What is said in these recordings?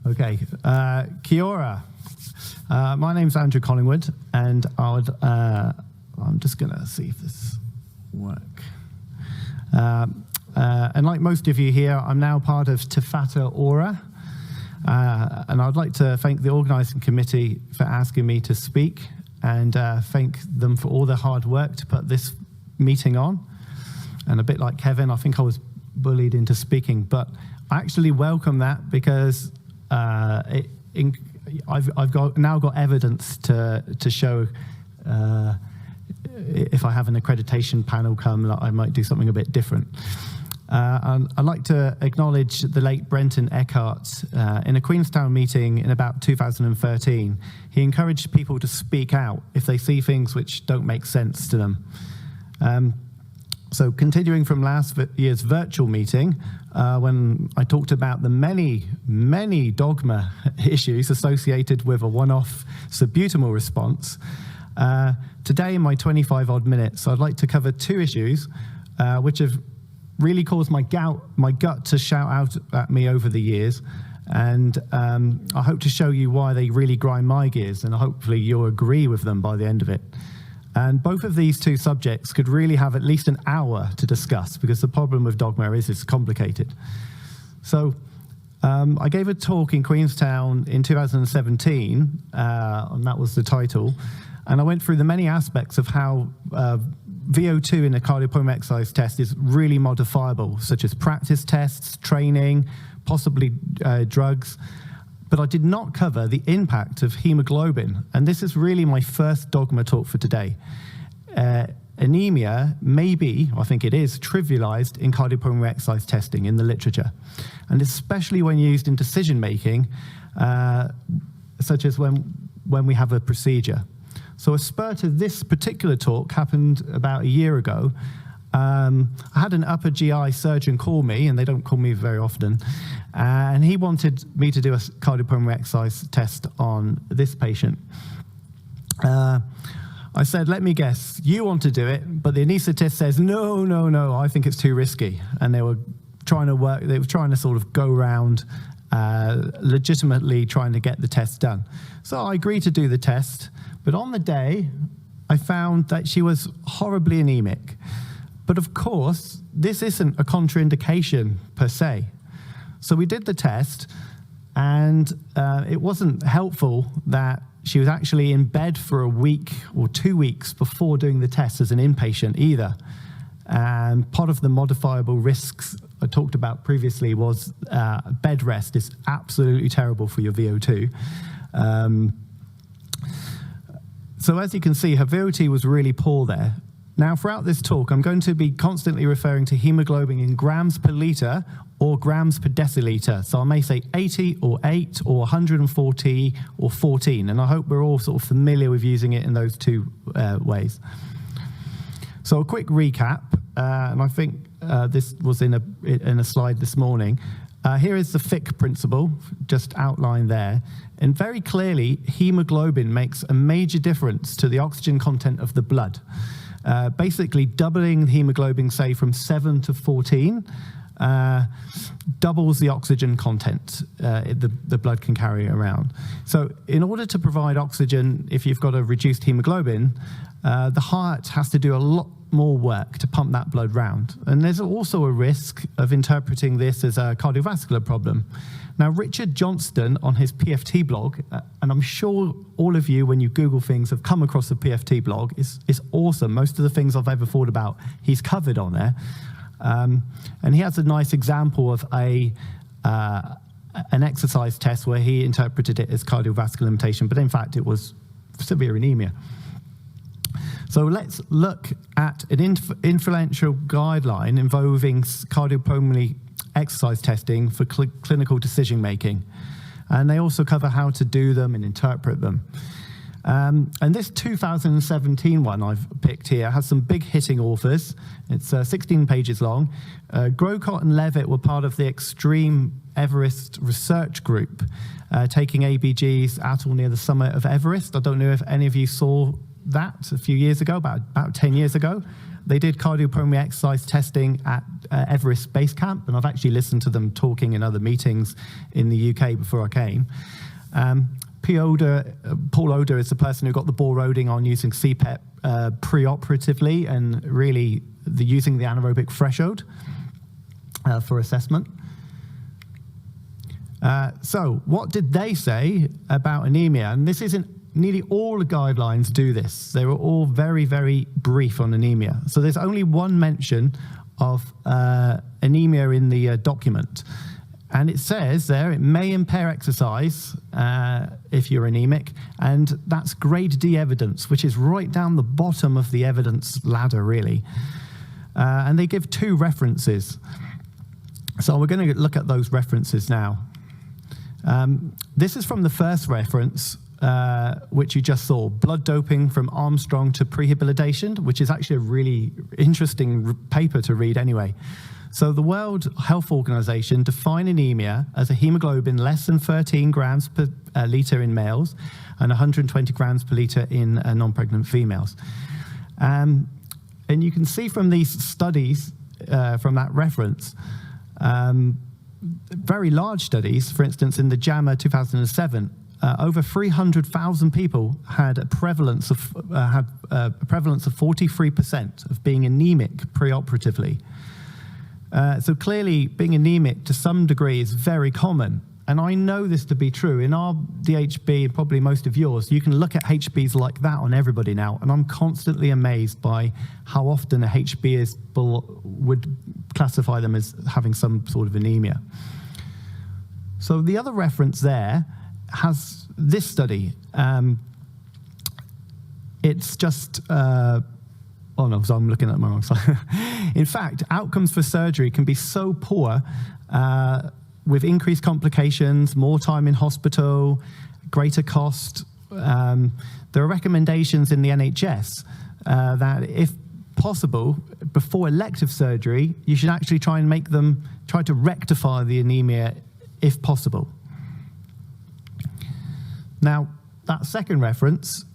Okay, kia ora. My name's Andrew Collingwood, and I'm just going to see if this works. And like most of you here, I'm now part of Tafata Ora, and I'd like to thank the organising committee for asking me to speak, and thank them for all the hard work to put this meeting on. And a bit like Kevin, I think I was bullied into speaking, but I actually welcome that because I've now got evidence to show if I have an accreditation panel come, that I might do something a bit different. And I'd like to acknowledge the late Brenton Eckhart. In a Queenstown meeting in about 2013, he encouraged people to speak out if they see things which don't make sense to them. So continuing from last year's virtual meeting, when I talked about the many dogma issues associated with a one-off salbutamol response, today in my 25-odd minutes, I'd like to cover two issues which have really caused my gut to shout out at me over the years, and I hope to show you why they really grind my gears, and hopefully you'll agree with them by the end of it. And both of these two subjects could really have at least an hour to discuss, because the problem with dogma is it's complicated. So I gave a talk in Queenstown in 2017, and that was the title, and I went through the many aspects of how VO2 in a cardiopulmonary exercise test is really modifiable, such as practice tests, training, possibly drugs. But I did not cover the impact of hemoglobin, and this is really my first dogma talk for today. Anemia may be, I think it is, trivialized in cardiopulmonary exercise testing in the literature, and especially when used in decision-making, such as when we have a procedure. So a spur to this particular talk happened about a year ago. I had an upper GI surgeon call me, and they don't call me very often, and he wanted me to do a cardiopulmonary exercise test on this patient. I said, let me guess, you want to do it, but the anaesthetist says, no, I think it's too risky. And they were trying to sort of go around legitimately trying to get the test done. So I agreed to do the test, but on the day, I found that she was horribly anemic. But of course, this isn't a contraindication per se. So we did the test, and it wasn't helpful that she was actually in bed for a week or 2 weeks before doing the test as an inpatient either. And part of the modifiable risks I talked about previously was bed rest is absolutely terrible for your VO2. So as you can see, her VO2 was really poor there. Now, throughout this talk, I'm going to be constantly referring to hemoglobin in grams per litre or grams per deciliter. So I may say 80 or 8 or 140 or 14, and I hope we're all sort of familiar with using it in those two ways. So a quick recap, and I think this was in a slide this morning. Here is the Fick principle, just outlined there. And very clearly, hemoglobin makes a major difference to the oxygen content of the blood. Basically doubling hemoglobin, say from 7 to 14, doubles the oxygen content the blood can carry around. So in order to provide oxygen, if you've got a reduced hemoglobin, the heart has to do a lot more work to pump that blood round. And there's also a risk of interpreting this as a cardiovascular problem. Now, Richard Johnston on his PFT blog, and I'm sure all of you, when you Google things, have come across the PFT blog. It's awesome. Most of the things I've ever thought about, he's covered on there. And he has a nice example of an exercise test where he interpreted it as cardiovascular limitation, but in fact it was severe anemia. So let's look at an influential guideline involving cardiopulmonary exercise testing for clinical decision making. And they also cover how to do them and interpret them. And this 2017 one I've picked here has some big hitting authors. It's 16 pages long. Grocott and Levitt were part of the Extreme Everest Research Group, taking ABGs at or near the summit of Everest. I don't know if any of you saw that a few years ago, about 10 years ago. They did cardiopulmonary exercise testing at Everest Base Camp, and I've actually listened to them talking in other meetings in the UK before I came. Paul Oder is the person who got the ball rolling on using CPET pre-operatively and really using the anaerobic threshold for assessment. So what did they say about anemia? And this isn't, nearly all the guidelines do this. They were all very, very brief on anemia. So there's only one mention of anemia in the document. And it says there, it may impair exercise if you're anemic, and that's grade D evidence, which is right down the bottom of the evidence ladder, really. And they give 2 references. So we're going to look at those references now. This is from the first reference, which you just saw, blood doping from Armstrong to prehabilitation, which is actually a really interesting paper to read anyway. So the World Health Organization defined anemia as a hemoglobin less than 13 grams per litre in males and 120 grams per litre in non-pregnant females. And you can see from these studies, from that reference, very large studies, for instance, in the JAMA 2007, over 300,000 people had a prevalence of 43% of being anemic preoperatively. So clearly, being anemic to some degree is very common. And I know this to be true. In our DHB, and probably most of yours, you can look at HBs like that on everybody now. And I'm constantly amazed by how often a HB would classify them as having some sort of anemia. So the other reference there has this study. It's just... oh no, so I'm looking at my wrong slide. In fact, outcomes for surgery can be so poor with increased complications, more time in hospital, greater cost. There are recommendations in the NHS that if possible, before elective surgery, you should actually try to rectify the anemia if possible. Now, that second reference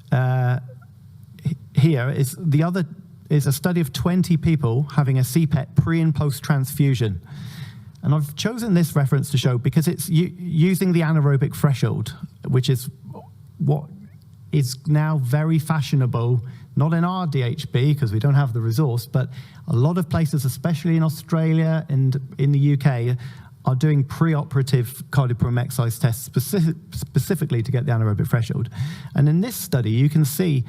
here is a study of 20 people having a CPET pre and post transfusion. And I've chosen this reference to show because it's using the anaerobic threshold, which is what is now very fashionable, not in our DHB because we don't have the resource, but a lot of places, especially in Australia and in the UK, are doing pre-operative cardiopulmonary exercise tests specifically to get the anaerobic threshold. And in this study, you can see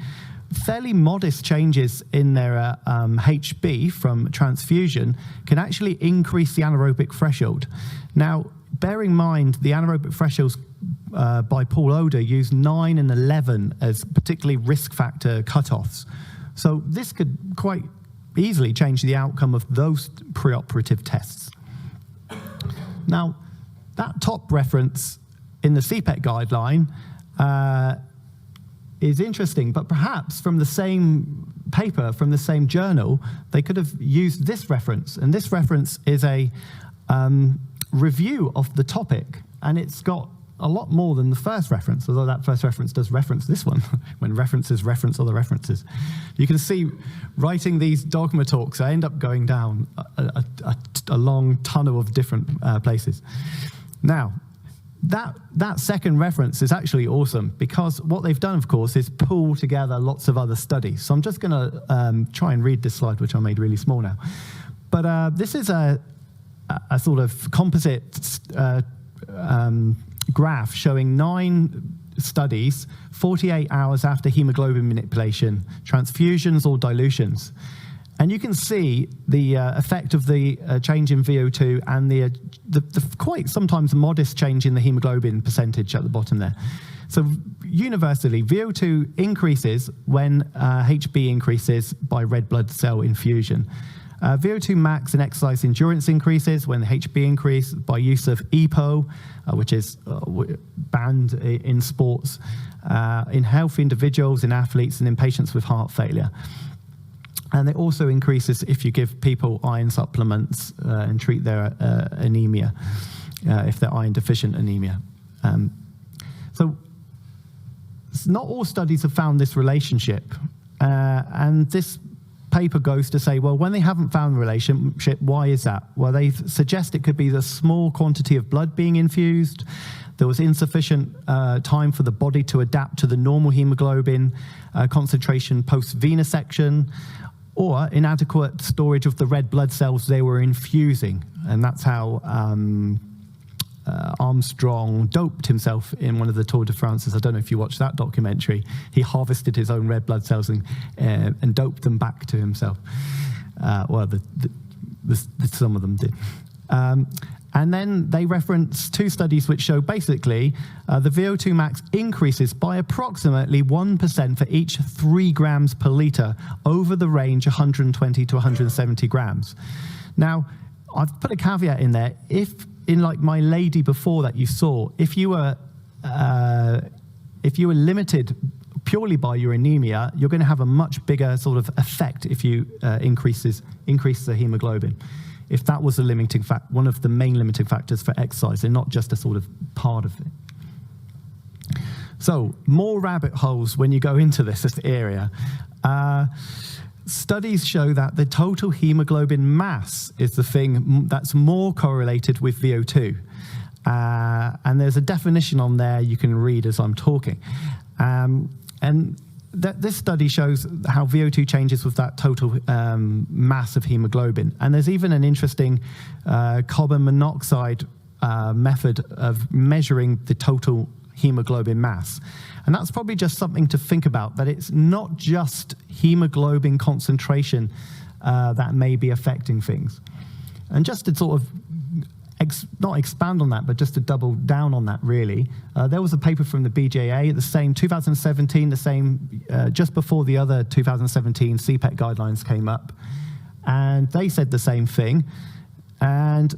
fairly modest changes in their HB from transfusion can actually increase the anaerobic threshold. Now, bear in mind the anaerobic thresholds by Paul Oder use 9 and 11 as particularly risk factor cutoffs. So this could quite easily change the outcome of those preoperative tests. Now, that top reference in the CPET guideline is interesting, but perhaps from the same paper, from the same journal, they could have used this reference. And this reference is a review of the topic, and it's got a lot more than the first reference, although that first reference does reference this one, when references reference other references. You can see, writing these dogma talks, I end up going down a long tunnel of different places. Now, that second reference is actually awesome because what they've done, of course, is pull together lots of other studies. So I'm just going to try and read this slide, which I made really small now. But this is a sort of composite graph showing 9 studies, 48 hours after hemoglobin manipulation, transfusions or dilutions. And you can see the effect of the change in VO2 and the quite sometimes modest change in the hemoglobin percentage at the bottom there. So universally, VO2 increases when HB increases by red blood cell infusion. VO2 max and exercise endurance increases when the HB increase by use of EPO, which is banned in sports, in healthy individuals, in athletes, and in patients with heart failure. And it also increases if you give people iron supplements and treat their anemia, if they're iron deficient anemia. So not all studies have found this relationship. And this paper goes to say, well, when they haven't found the relationship, why is that? Well, they suggest it could be the small quantity of blood being infused. There was insufficient time for the body to adapt to the normal hemoglobin concentration post-venesection, or inadequate storage of the red blood cells they were infusing. And that's how Armstrong doped himself in one of the Tour de France's. I don't know if you watched that documentary. He harvested his own red blood cells and doped them back to himself. Well, some of them did. And then they reference 2 studies which show basically the VO2 max increases by approximately 1% for each 3 grams per litre over the range 120 to 170 grams. Now, I've put a caveat in there. If, in like my lady before that you saw, if you were limited purely by your anemia, you're going to have a much bigger sort of effect if you increase the hemoglobin. If that was a limiting one of the main limiting factors for exercise, and not just a sort of part of it. So, more rabbit holes when you go into this area. Studies show that the total hemoglobin mass is the thing that's more correlated with VO2. And there's a definition on there you can read as I'm talking. This study shows how VO2 changes with that total mass of hemoglobin. And there's even an interesting carbon monoxide method of measuring the total hemoglobin mass. And that's probably just something to think about, that it's not just hemoglobin concentration that may be affecting things. And just to sort of not expand on that, but just to double down on that, really. There was a paper from the BJA, the same 2017, the same just before the other 2017 CPET guidelines came up, and they said the same thing. And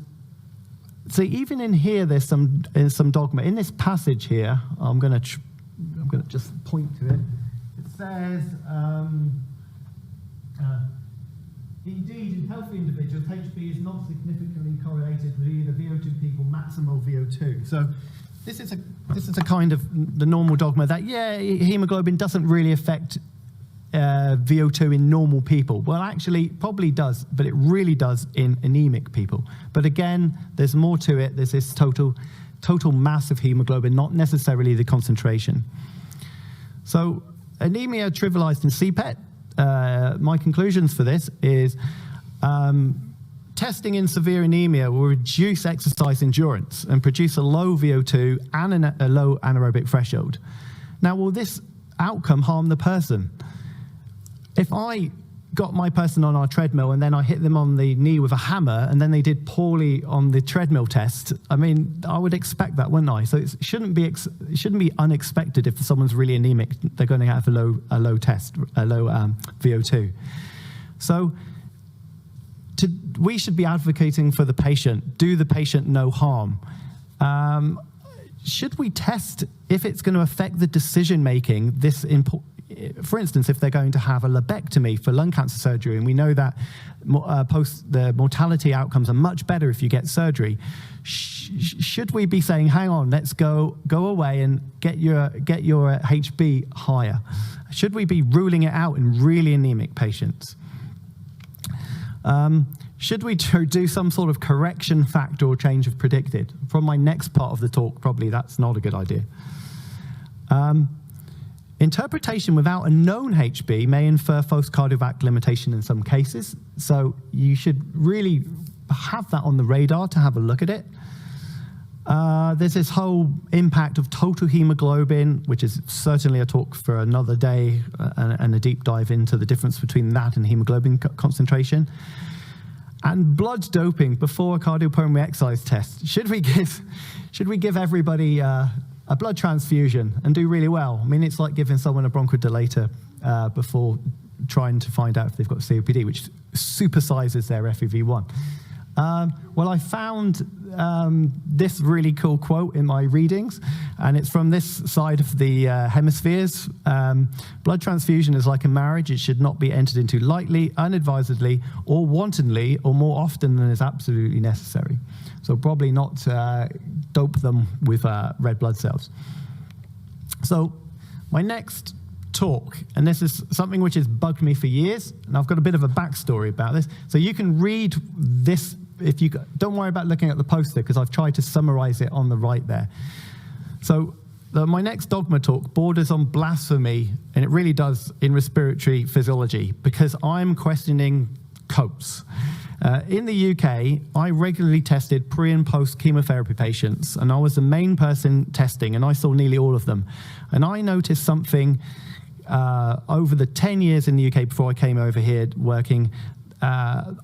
so even in here, there's some dogma in this passage here. I'm going to just point to it. It says. Indeed, in healthy individuals, HB is not significantly correlated with either VO2 peak or maximal VO2. So this is a kind of the normal dogma that, yeah, hemoglobin doesn't really affect VO2 in normal people. Well, actually, probably does, but it really does in anemic people. But again, there's more to it. There's this total mass of hemoglobin, not necessarily the concentration. So anemia trivialized in CPET. My conclusions for this is testing in severe anemia will reduce exercise endurance and produce a low VO2 and a low anaerobic threshold. Now, will this outcome harm the person? If I got my person on our treadmill and then I hit them on the knee with a hammer and then they did poorly on the treadmill test, I mean, I would expect that, wouldn't I? So it shouldn't be unexpected if someone's really anemic, they're going to have a low VO2. So we should be advocating for the patient. Do the patient no harm. Should we test if it's going to affect the decision making? For instance, if they're going to have a lobectomy for lung cancer surgery, and we know that the mortality outcomes are much better if you get surgery, should we be saying, hang on, let's go away and get your HB higher? Should we be ruling it out in really anemic patients? Should we do some sort of correction factor or change of predicted? From my next part of the talk, probably that's not a good idea. Interpretation without a known HB may infer false cardiovascular limitation in some cases, so you should really have that on the radar to have a look at it. There's this whole impact of total hemoglobin, which is certainly a talk for another day, and a deep dive into the difference between that and hemoglobin concentration. And blood doping before a cardiopulmonary exercise test. Should we give everybody a blood transfusion and do really well? I mean, it's like giving someone a bronchodilator before trying to find out if they've got COPD, which supersizes their FEV1. Well, I found this really cool quote in my readings, and it's from this side of the hemispheres. Blood transfusion is like a marriage. It should not be entered into lightly, unadvisedly, or wantonly, or more often than is absolutely necessary. So probably not dope them with red blood cells. So my next talk, and this is something which has bugged me for years, and I've got a bit of a backstory about this. So you can read this, if you don't worry about looking at the poster, because I've tried to summarize it on the right there. So my next dogma talk borders on blasphemy, and it really does, in respiratory physiology, because I'm questioning coats. In the UK, I regularly tested pre and post chemotherapy patients, and I was the main person testing, and I saw nearly all of them. And I noticed something over the 10 years in the UK before I came over here working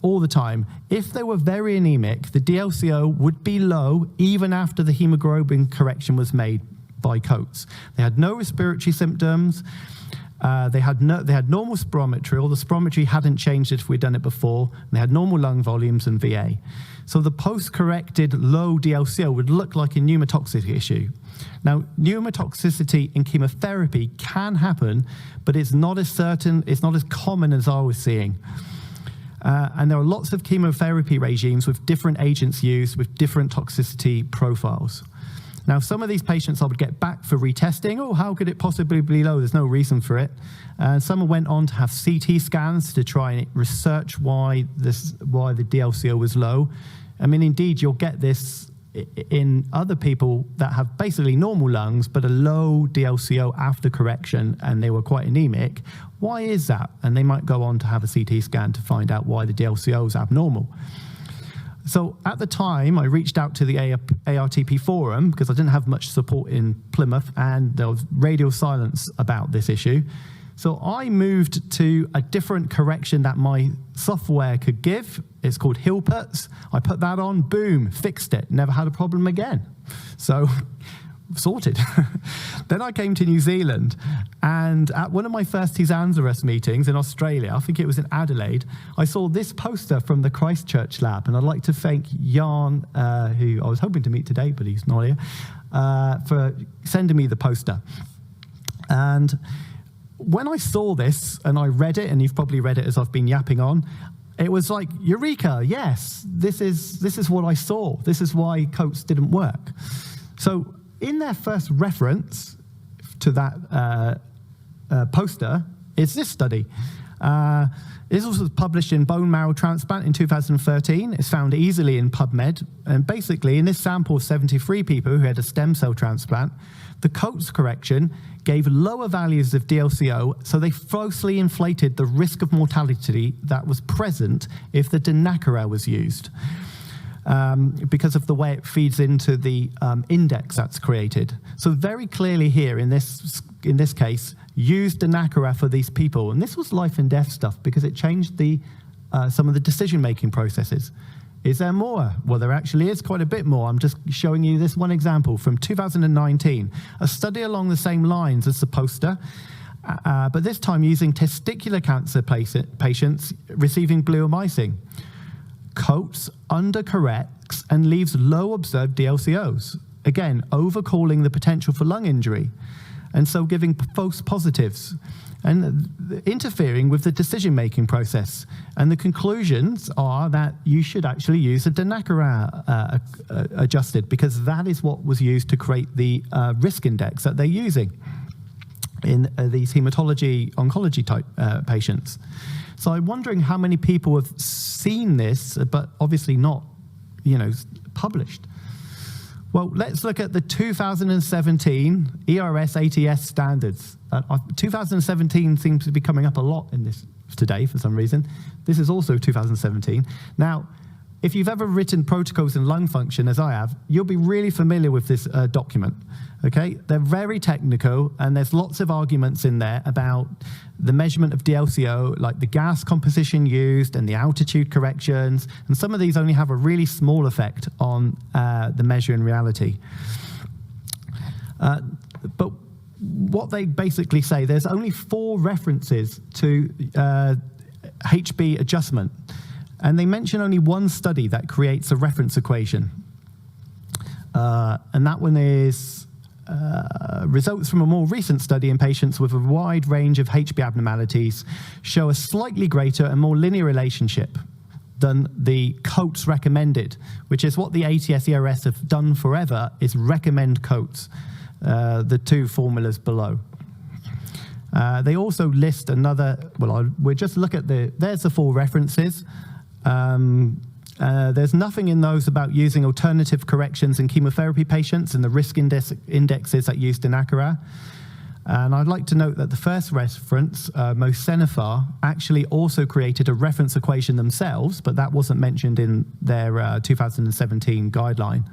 all the time. If they were very anemic, the DLco would be low even after the hemoglobin correction was made by Coates. They had no respiratory symptoms. They had normal spirometry, or the spirometry hadn't changed if we'd done it before. And they had normal lung volumes and VA. So the post-corrected low DLco would look like a pneumotoxic issue. Now, pneumotoxicity in chemotherapy can happen, but it's not as certain, it's not as common as I was seeing. And there are lots of chemotherapy regimes with different agents used with different toxicity profiles. Now, some of these patients I would get back for retesting. Oh, how could it possibly be low? There's no reason for it. Some went on to have CT scans to try and research why the DLco was low. I mean, indeed, you'll get this in other people that have basically normal lungs, but a low DLco after correction, and they were quite anemic. Why is that? And they might go on to have a CT scan to find out why the DLco is abnormal. So at the time, I reached out to the ARTP forum because I didn't have much support in Plymouth, and there was radio silence about this issue. So I moved to a different correction that my software could give. It's called Hilpert's. I put that on, boom, fixed it. Never had a problem again. So sorted. Then I came to New Zealand, and at one of my first TSANZ ANZSRS meetings in Australia, I think it was in Adelaide, I saw this poster from the Christchurch lab, and I'd like to thank Jan, who I was hoping to meet today, but he's not here, for sending me the poster. And when I saw this and I read it, and you've probably read it as I've been yapping on, it was like, eureka, yes, this is what I saw. This is why Coates didn't work. So in their first reference to that poster is this study. This was published in Bone Marrow Transplant in 2013. It's found easily in PubMed. And basically, in this sample of 73 people who had a stem cell transplant, the Coates correction gave lower values of DLco, so they falsely inflated the risk of mortality that was present if the Dinacura was used. Because of the way it feeds into the index that's created. So very clearly here in this case, use Dinacura for these people. And this was life and death stuff because it changed some of the decision-making processes. Is there more? Well, there actually is quite a bit more. I'm just showing you this one example from 2019, a study along the same lines as the poster, but this time using testicular cancer patients receiving bleomycin. Coates undercorrects and leaves low observed DLCOs, again, overcalling the potential for lung injury, and so giving false positives and interfering with the decision-making process. And the conclusions are that you should actually use a Dinacura adjusted, because that is what was used to create the risk index that they're using in these hematology oncology type patients. So I'm wondering how many people have seen this, but obviously not, published. Well, let's look at the 2017 ERS ATS standards. 2017 seems to be coming up a lot in this today for some reason. This is also 2017. Now, if you've ever written protocols in lung function, as I have, you'll be really familiar with this document. Okay, they're very technical, and there's lots of arguments in there about the measurement of DLco, like the gas composition used and the altitude corrections, and some of these only have a really small effect on the measure in reality. But what they basically say, there's only 4 references to HB adjustment, and they mention only one study that creates a reference equation, and that one is results from a more recent study in patients with a wide range of HB abnormalities show a slightly greater and more linear relationship than the Coates recommended, which is what the ATS ERS have done forever, is recommend Coates, the 2 formulas below. They also list another, we'll just look at there's the 4 references. There's nothing in those about using alternative corrections in chemotherapy patients and the risk indexes that use Dinacra. And I'd like to note that the first reference, Mosenifar, actually also created a reference equation themselves, but that wasn't mentioned in their 2017 guideline.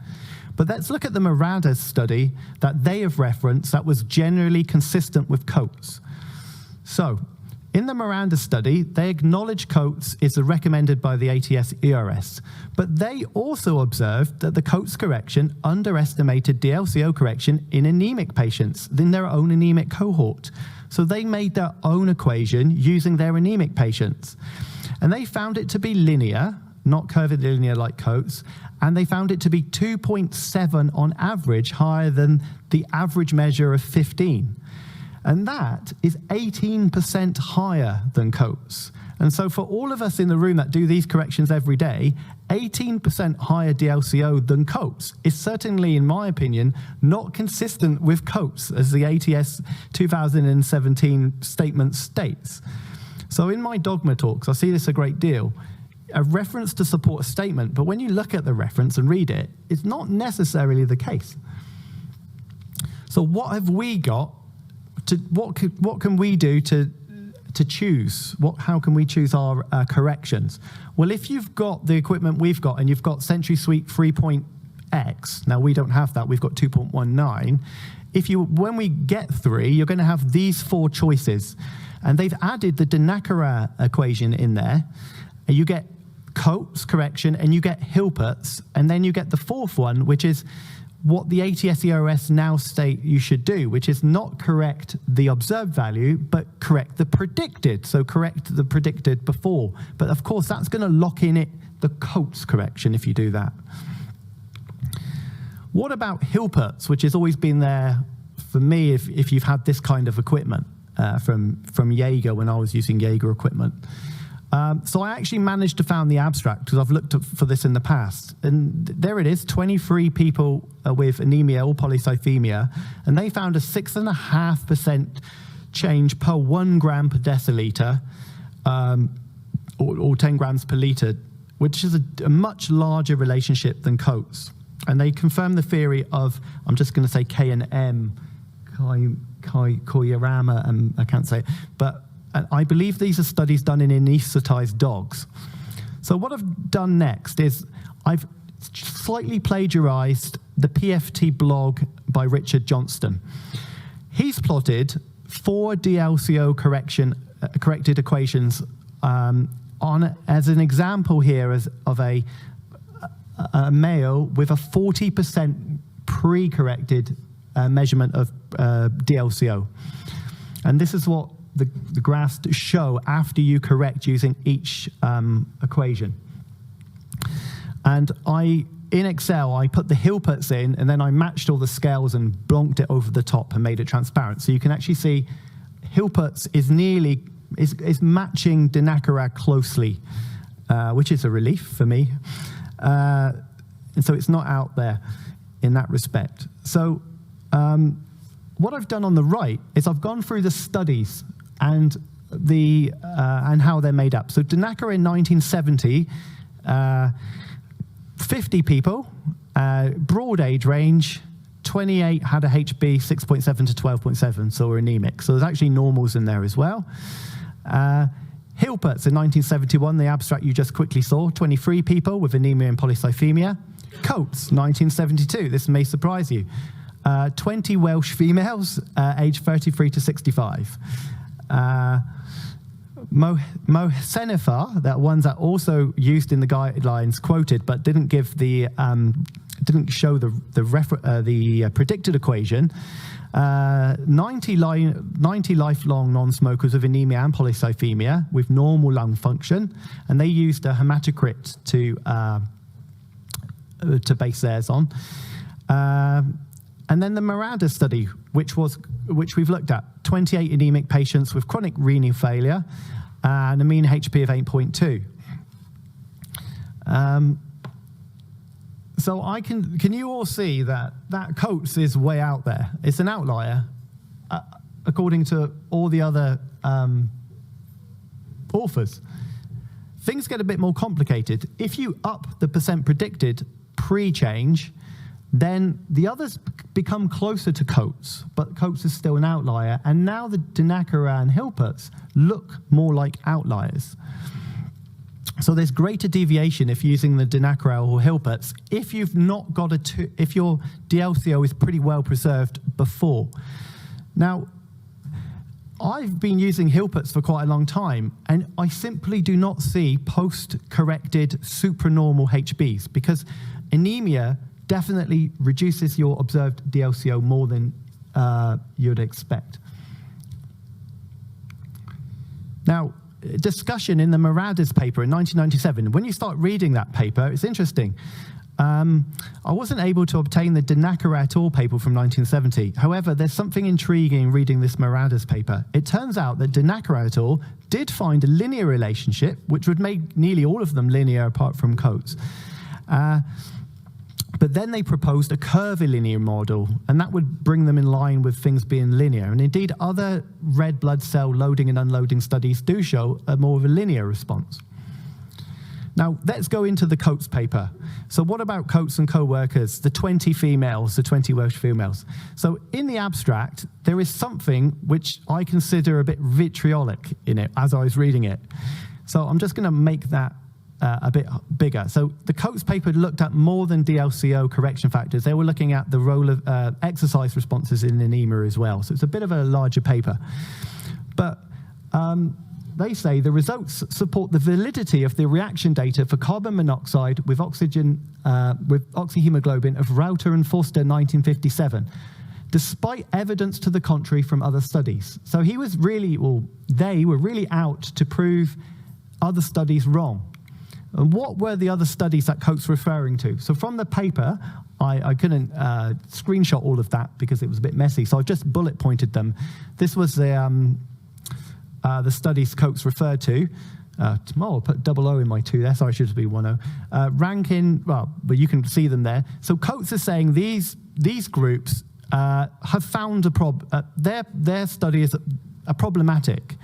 But let's look at the Miranda study that they have referenced that was generally consistent with Coates. So, in the Miranda study, they acknowledge Coates is recommended by the ATS-ERS, but they also observed that the Coates correction underestimated DLco correction in anemic patients in their own anemic cohort. So they made their own equation using their anemic patients. And they found it to be linear, not curvilinear like Coates, and they found it to be 2.7 on average, higher than the average measure of 15. And that is 18% higher than Coates. And so for all of us in the room that do these corrections every day, 18% higher DLco than Coates is certainly, in my opinion, not consistent with Coates, as the ATS 2017 statement states. So in my dogma talks, I see this a great deal. A reference to support a statement, but when you look at the reference and read it, it's not necessarily the case. So what have we got? What can we do to choose? How can we choose our corrections? Well, if you've got the equipment we've got and you've got Century Suite 3.x, now we don't have that, we've got 2.19. When we get 3, you're going to have these 4 choices. And they've added the Dinacra equation in there. And you get Coates correction and you get Hilpert's, and then you get the 4th one, which is what the ATS-ERS now state you should do, which is not correct the observed value, but correct the predicted. So correct the predicted before. But of course, that's going to lock in the Coates correction if you do that. What about Hilpert's, which has always been there for me if you've had this kind of equipment from Jaeger when I was using Jaeger equipment? So I actually managed to find the abstract because I've looked for this in the past. And there it is, 23 people with anemia or polycythemia, and they found a 6.5% change per 1 gram per deciliter, or 10 grams per litre, which is a much larger relationship than Coates. And they confirmed the theory of, I'm just going to say K and M, Koyarama, and I can't say it, but I believe these are studies done in anesthetized dogs. So what I've done next is I've slightly plagiarized the PFT blog by Richard Johnston. He's plotted 4 DLco corrected equations as an example here of a male with a 40% pre-corrected measurement of DLco. And this is what the graphs show after you correct using each equation. And in Excel, I put the Hilpert's in, and then I matched all the scales and blonked it over the top and made it transparent. So you can actually see Hilpert's is matching Dinacra closely, which is a relief for me. And so it's not out there in that respect. So what I've done on the right is I've gone through the studies and how they're made up. So Dinacra in 1970, 50 people, broad age range, 28 had a HB 6.7 to 12.7, so were anemic. So there's actually normals in there as well. Hilpert's in 1971, the abstract you just quickly saw, 23 people with anemia and polycythemia. Coates, 1972, this may surprise you. 20 Welsh females, aged 33 to 65. Mosenifar, that ones that also used in the guidelines, quoted, but didn't give didn't show the predicted equation. 90 lifelong non-smokers with anemia and polycythemia with normal lung function, and they used a hematocrit to base theirs on. And then the Miranda study, which we've looked at, 28 anemic patients with chronic renal failure and a mean HP of 8.2. So can you all see that Coates is way out there? It's an outlier. according to all the other authors. Things get a bit more complicated. If you up the percent predicted pre-change, then the others become closer to Coates, but Coates is still an outlier. And now the Dinakara and Hilperts look more like outliers. So there's greater deviation if using the Dinakara or Hilperts if you've not got if your DLco is pretty well preserved before. Now, I've been using Hilperts for quite a long time, and I simply do not see post-corrected supranormal HBs because anemia definitely reduces your observed DLco more than you'd expect. Now, discussion in the Moradas paper in 1997. When you start reading that paper, it's interesting. I wasn't able to obtain the Dinakara et al. Paper from 1970. However, there's something intriguing reading this Moradas paper. It turns out that Dinakara et al. Did find a linear relationship, which would make nearly all of them linear apart from Coates. But then they proposed a curvilinear model, and that would bring them in line with things being linear. And indeed, other red blood cell loading and unloading studies do show a more of a linear response. Now, let's go into the Coates paper. So what about Coates and co-workers, the 20 females, the 20 Welsh females? So in the abstract, there is something which I consider a bit vitriolic in it as I was reading it. So I'm just going to make that a bit bigger. So the Coates paper looked at more than DLco correction factors. They were looking at the role of exercise responses in anemia as well. So it's a bit of a larger paper. But they say the results support the validity of the reaction data for carbon monoxide with oxyhemoglobin of Rauter and Foster 1957, despite evidence to the contrary from other studies. So he was really, or they were really out to prove other studies wrong. And what were the other studies that Coates were referring to? So from the paper, I couldn't screenshot all of that because it was a bit messy, so I just bullet pointed them. This was the studies Coates referred to. I'll put double O in my 2 there, so I should be 1 O. Rankin, well, but you can see them there. So Coates is saying these groups have found a their study is problematic.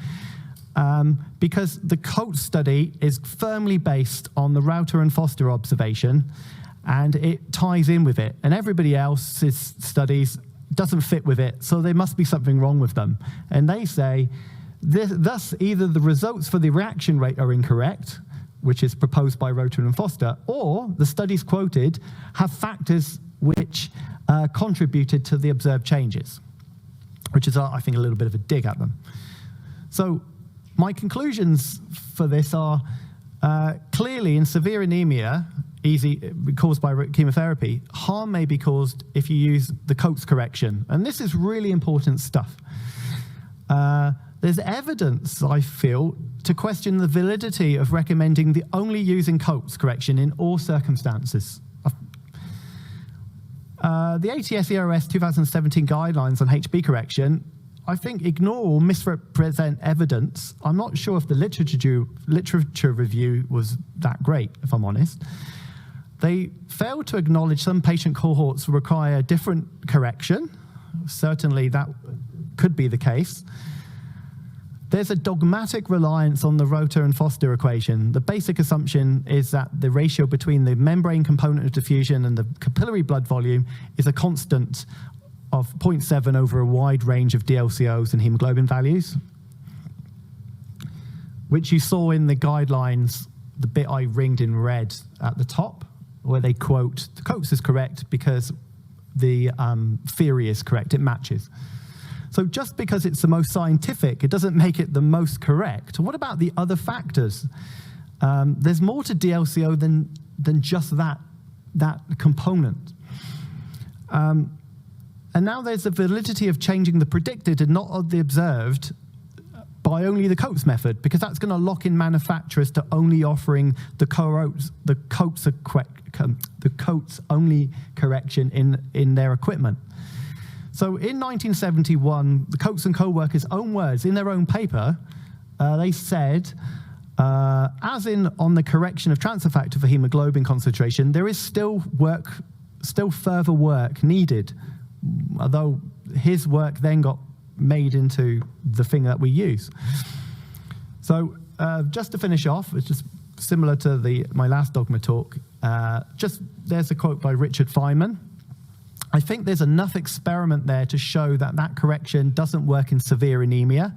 Because the Coates study is firmly based on the Rauter and Foster observation, and it ties in with it. And everybody else's studies doesn't fit with it, so there must be something wrong with them. And they say, thus either the results for the reaction rate are incorrect, which is proposed by Rauter and Foster, or the studies quoted have factors which contributed to the observed changes, which is, I think, a little bit of a dig at them. So my conclusions for this are clearly in severe anemia, caused by chemotherapy, harm may be caused if you use the Coates correction. And this is really important stuff. There's evidence, I feel, to question the validity of recommending the only using Coates correction in all circumstances. The ATS-ERS 2017 guidelines on HB correction, I think, ignore or misrepresent evidence. I'm not sure if the literature review was that great, if I'm honest. They failed to acknowledge some patient cohorts require different correction. Certainly that could be the case. There's a dogmatic reliance on the Rauter and Foster equation. The basic assumption is that the ratio between the membrane component of diffusion and the capillary blood volume is a constant of 0.7 over a wide range of DLCOs and hemoglobin values, which you saw in the guidelines, the bit I ringed in red at the top, where they quote, the Coates is correct because the theory is correct, it matches. So just because it's the most scientific, it doesn't make it the most correct. What about the other factors? There's more to DLCO than just that component. And now there's the validity of changing the predicted and not the observed by only the Coates method, because that's going to lock in manufacturers to only offering the Coates only correction in their equipment. So in 1971, the Coates and co-workers' own words in their own paper, they said, as in on the correction of transfer factor for hemoglobin concentration, there is still further work needed. Although his work then got made into the thing that we use. So just to finish off, it's just similar to my last dogma talk. There's a quote by Richard Feynman. I think there's enough experiment there to show that correction doesn't work in severe anemia,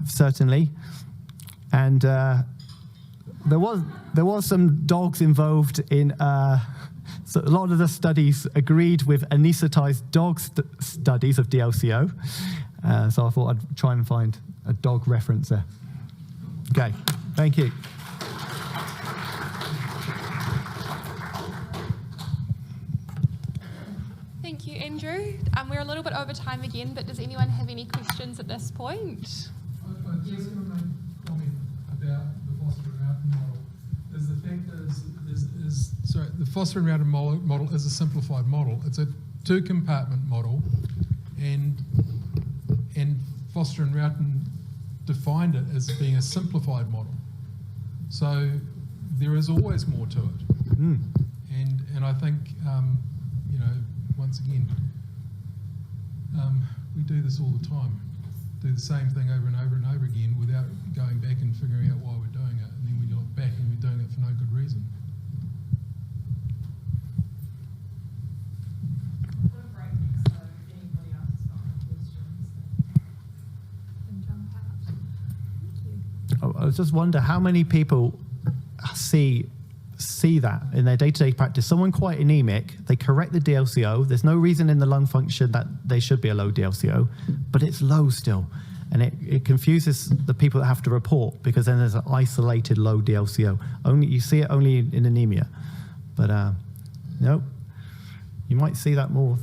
certainly. And there was some dogs involved in. So a lot of the studies agreed with anaesthetized dog studies of DLco. So I thought I'd try and find a dog reference there. Okay, thank you. Thank you, Andrew. We're a little bit over time again, but does anyone have any questions at this point? I just want to make a comment about the Foster-Roughton model. The Foster-Roughton model is a simplified model. It's a two-compartment model, and Foster and Roughton defined it as being a simplified model. So there is always more to it. And I think, once again, we do this all the time. Do the same thing over and over and over again without going back and figuring out why we're doing it. And then when you look back and we're doing it for no good reason. I just wonder how many people see that in their day-to-day practice. Someone quite anemic, they correct the DLco. There's no reason in the lung function that they should be a low DLco, but it's low still. And it confuses the people that have to report, because then there's an isolated low DLco. You see it only in anemia. But no, you might see that more.